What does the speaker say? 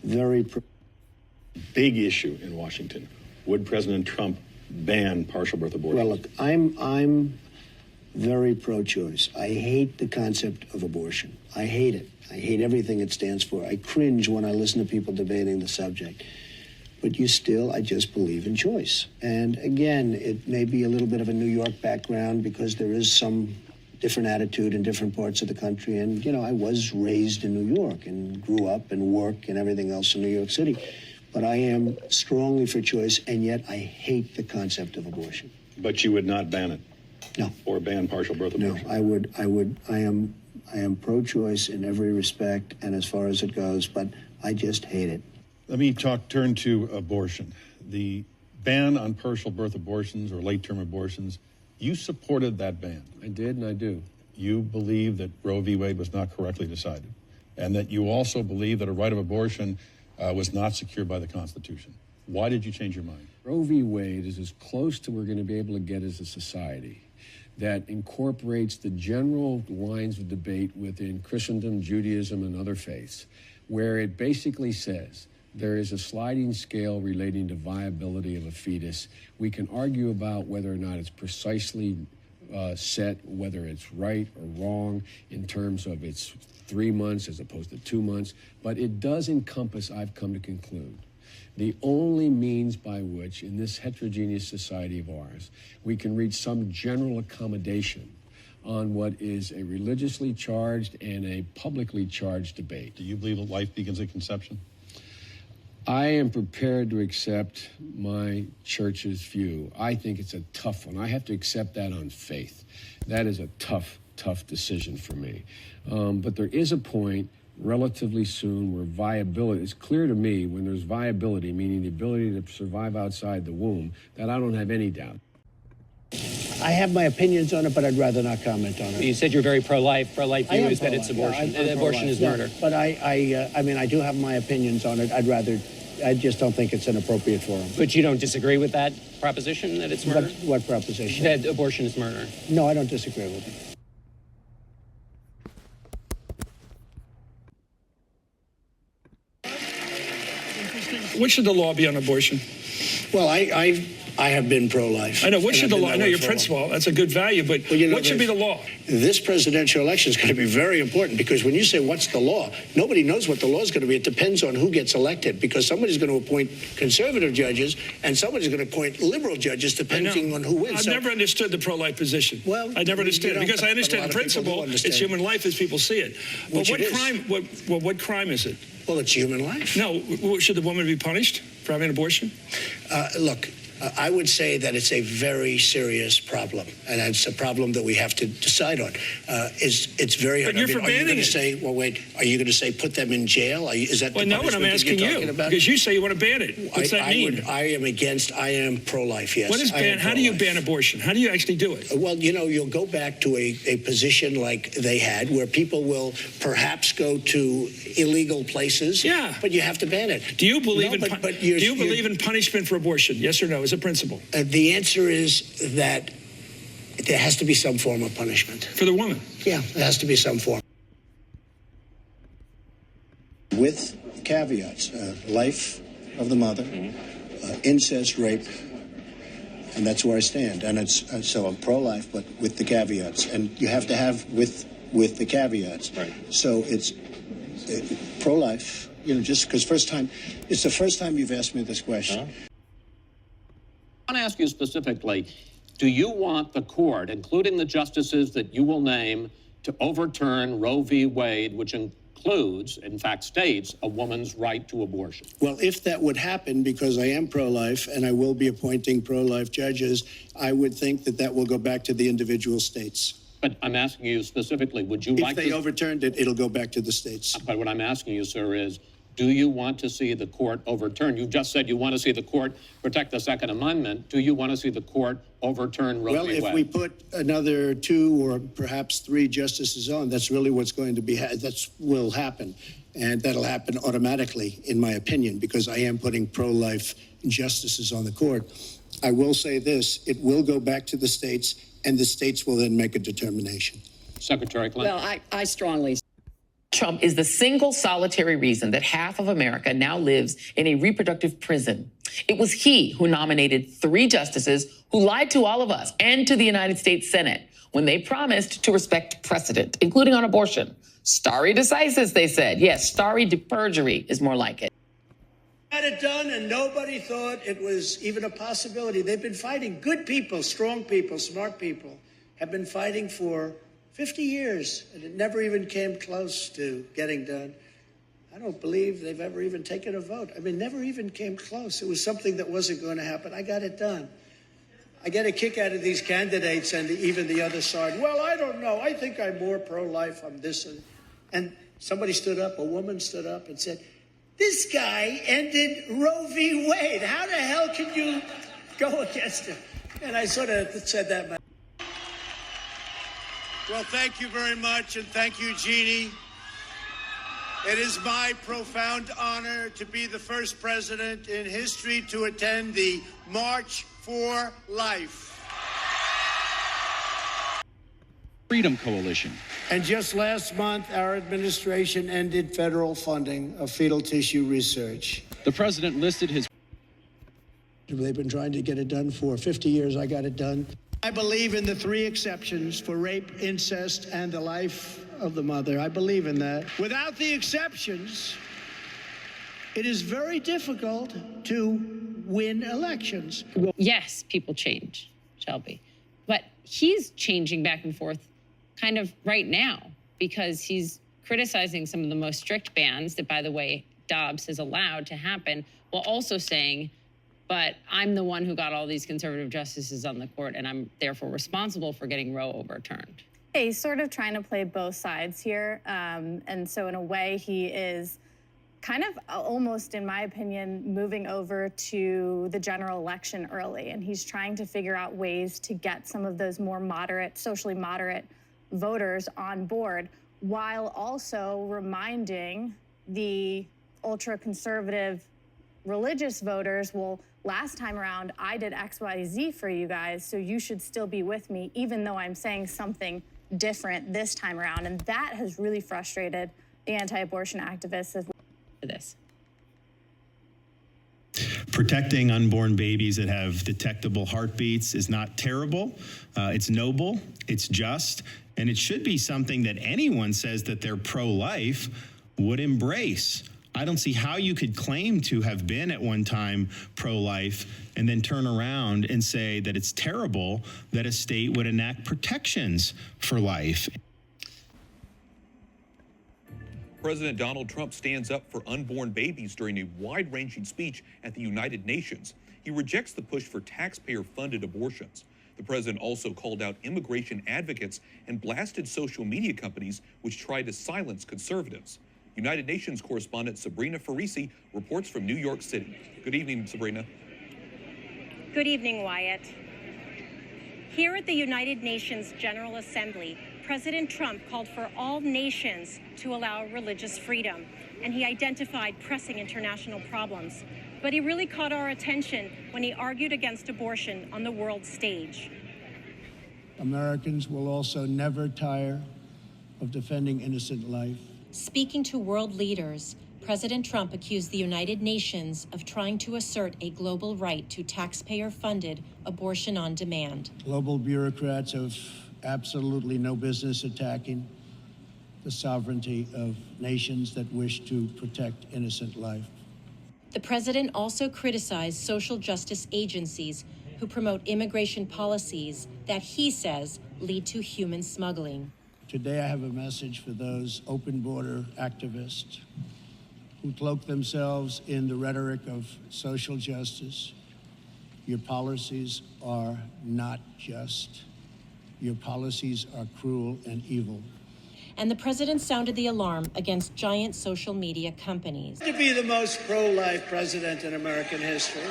very big issue in Washington. Would President Trump ban partial birth abortion? Well, look, I'm very pro-choice. I hate the concept of abortion. I hate it. I hate everything it stands for. I cringe when I listen to people debating the subject. But I just believe in choice. And again, it may be a little bit of a New York background because there is some different attitude in different parts of the country. And, you know, I was raised in New York and grew up and work and everything else in New York City. But I am strongly for choice, and yet I hate the concept of abortion. But you would not ban it? No. Or ban partial birth abortion? No, I am pro-choice in every respect and as far as it goes, but I just hate it. Let me turn to abortion. The ban on partial birth abortions or late-term abortions, you supported that ban. I did, and I do. You believe that Roe v. Wade was not correctly decided, and that you also believe that a right of abortion was not secured by the Constitution. Why did you change your mind? Roe v. Wade is as close to we're going to be able to get as a society that incorporates the general lines of debate within Christendom, Judaism, and other faiths, where it basically says there is a sliding scale relating to viability of a fetus. We can argue about whether or not it's precisely set, whether it's right or wrong in terms of it's 3 months as opposed to 2 months, but it does encompass, I've come to conclude, the only means by which, in this heterogeneous society of ours, we can reach some general accommodation on what is a religiously charged and a publicly charged debate. Do you believe that life begins at conception? I am prepared to accept my church's view. I think it's a tough one. I have to accept that on faith. That is a tough decision for me. But there is a point relatively soon where viability, it's clear to me when there's viability, meaning the ability to survive outside the womb, that I don't have any doubt. I have my opinions on it, but I'd rather not comment on it. You said you're very pro-life. Pro-life view is that it's abortion. Yeah, abortion is murder. But I mean, I do have my opinions on it. I just don't think it's an appropriate forum. But you don't disagree with that proposition, that it's murder? What proposition? That abortion is murder. No, I don't disagree with it. What should the law be on abortion? Well, I have been pro-life. I know. What should the law? I know your principle. That's a good value, but what should be the law? This presidential election is going to be very important because when you say what's the law, nobody knows what the law is going to be. It depends on who gets elected because somebody's going to appoint conservative judges and somebody's going to appoint liberal judges depending on who wins. I've never understood the pro-life position. Well, I never understood it because I understand the principle. It's human life as people see it. But what crime? What crime is it? Well, it's human life. No. Should the woman be punished for having an abortion? Look. I would say that it's a very serious problem, and it's a problem that we have to decide on. It's very hard. But you're are you going forbidding to it. say, well, wait, are you going to say put them in jail? Is that Well, the no, what I'm punishment that asking you're you, talking about? because you say you want to ban it. What's that mean? I am pro-life, yes. What is ban? How do you ban abortion? How do you actually do it? Well, you know, you'll go back to a position like they had where people will perhaps go to illegal places. Yeah. But you have to ban it. Do you believe do you believe in punishment for abortion? Yes or no, as a principle? The answer is that there has to be some form of punishment. For the woman? Yeah, there has to be some form. With caveats, life of the mother, incest, rape, and that's where I stand. And it's so I'm pro-life, but with the caveats. And you have to have with the caveats. Right. So it's pro-life, you know, just because it's the first time you've asked me this question. I want to ask you specifically, do you want the court, including the justices that you will name, to overturn Roe v. Wade, which includes, in fact, states a woman's right to abortion? Well, if that would happen, because I am pro-life and I will be appointing pro-life judges, I would think that will go back to the individual states. But I'm asking you specifically, would you like to... If they overturned it, it'll go back to the states. But what I'm asking you, sir, is do you want to see the court overturn? You just said you want to see the court protect the Second Amendment. Do you want to see the court overturn Roe v. Wade? Well, if we put another 2 or perhaps 3 justices on, that's really what's going to be, that will happen. And that'll happen automatically, in my opinion, because I am putting pro-life justices on the court. I will say this, it will go back to the states, and the states will then make a determination. Secretary Clinton. Well, I strongly Trump is the single solitary reason that half of America now lives in a reproductive prison. It was he who nominated 3 justices who lied to all of us and to the United States Senate when they promised to respect precedent, including on abortion. Stare decisis, they said. Yes, stare de perjury is more like it. Got it done, and nobody thought it was even a possibility. They've been fighting. Good people, strong people, smart people have been fighting for 50 years, and it never even came close to getting done. I don't believe they've ever even taken a vote. I mean, never even came close. It was something that wasn't going to happen. I got it done. I get a kick out of these candidates and even the other side. Well, I don't know. I think I'm more pro-life. I'm this. And somebody stood up, a woman stood up and said, this guy ended Roe v. Wade. How the hell can you go against him? And I sort of said that. Well, thank you very much, and thank you, Jeannie. It is my profound honor to be the first president in history to attend the March for Life Freedom Coalition. And just last month, our administration ended federal funding of fetal tissue research. The president listed his... They've been trying to get it done for 50 years. I got it done. I believe in the 3 exceptions for rape, incest, and the life of the mother. I believe in that. Without the exceptions, it is very difficult to win elections. Yes, people change, Shelby. But he's changing back and forth kind of right now because he's criticizing some of the most strict bans that, by the way, Dobbs has allowed to happen, while also saying, but I'm the one who got all these conservative justices on the court, and I'm therefore responsible for getting Roe overturned. He's sort of trying to play both sides here. And so in a way, he is kind of almost, in my opinion, moving over to the general election early. And he's trying to figure out ways to get some of those more moderate, socially moderate voters on board, while also reminding the ultra-conservative religious voters, well, last time around, I did X, Y, Z for you guys, so you should still be with me, even though I'm saying something different this time around. And that has really frustrated the anti-abortion activists as well. This. Protecting unborn babies that have detectable heartbeats is not terrible. It's noble, it's just, and it should be something that anyone says that they're pro-life would embrace. I don't see how you could claim to have been at one time pro-life and then turn around and say that it's terrible that a state would enact protections for life. President Donald Trump stands up for unborn babies during a wide-ranging speech at the United Nations. He rejects the push for taxpayer-funded abortions. The president also called out immigration advocates and blasted social media companies which try to silence conservatives. United Nations correspondent Sabrina Farisi reports from New York City. Good evening, Sabrina. Good evening, Wyatt. Here at the United Nations General Assembly, President Trump called for all nations to allow religious freedom, and he identified pressing international problems. But he really caught our attention when he argued against abortion on the world stage. Americans will also never tire of defending innocent life. Speaking to world leaders, President Trump accused the United Nations of trying to assert a global right to taxpayer-funded abortion on demand. Global bureaucrats have absolutely no business attacking the sovereignty of nations that wish to protect innocent life. The president also criticized social justice agencies who promote immigration policies that he says lead to human smuggling. Today I have a message for those open border activists who cloak themselves in the rhetoric of social justice. Your policies are not just. Your policies are cruel and evil. And the president sounded the alarm against giant social media companies. To be the most pro-life president in American history.